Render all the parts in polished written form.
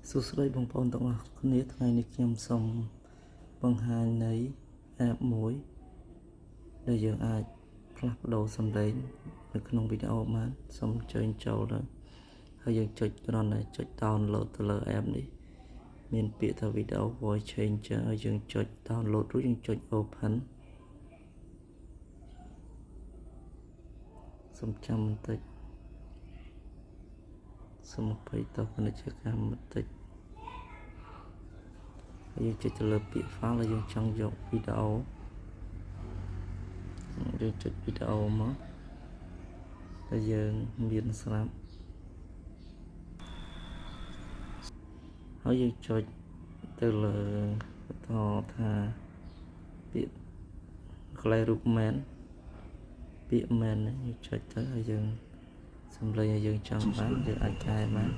សួស្តីបងប្អូនទាំងអស់គ្នាថ្ងៃនេះខ្ញុំសូមបង្ហាញនៃ app មួយដែលយើងអាចផ្លាស់ប្ដូរសំឡេងនៅក្នុងវីដេអូបានសូមអញ្ជើញចូលទៅហើយយើងចុចគ្រាន់តែចុច download ទៅលើ app នេះមានពាក្យថា video voice changer ហើយយើងចុច download រួចយើងចុច open សូមចាំបន្តិចសូមអភ័យទោសពាណិជ្ជកម្មបន្តិចហើយយើងចុចទៅលើពាក្យ file ហើយយើងចង់យកវីដេអូយើងចុចវីដេអូមកហើយយើងមានស្រាប់ហើយយើងចុចទៅលើបន្តថាពាក្យកន្លែងរូបមែនពាក្យមែនយើងចុចទៅហើយយើងសំឡេងឲ្យយើងចង់បានយើងអាចកែបាន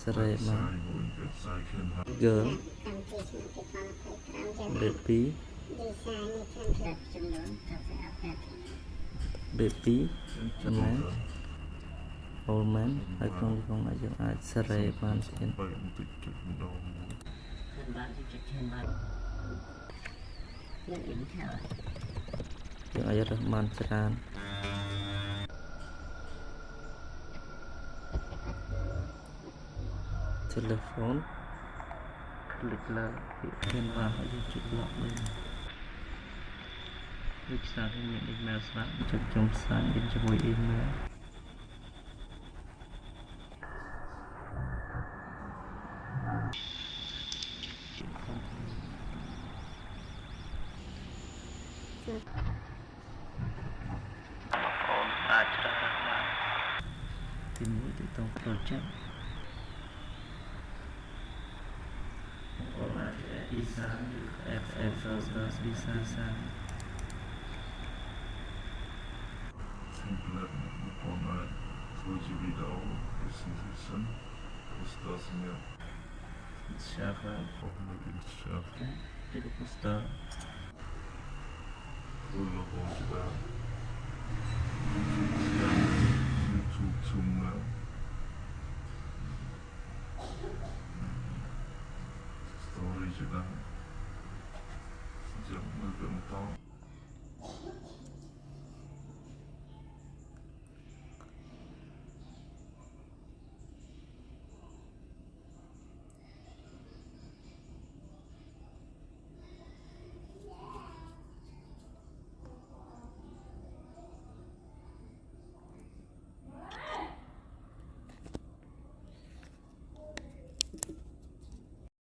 សេរីបាន girl baby baby man old man ហើយក្នុងនេះយើងអាចសេរីបានទៀតយើងអាចរើសបានច្រើន telephone คลิกលើពាក្យធានបានហើយយើងចុច lock វិញដូចសារមាន email ស្រាប់ចុចចុងផ្សាយជាមួយ email អូនអាចជ្រើសរើសបានទីមួយទីតង project design FF design Simple bekommen solche wieder auch Präsentation ist das mir schärfer auch möglichst schärfer itu poster Rüberung da YouTube zum Story juga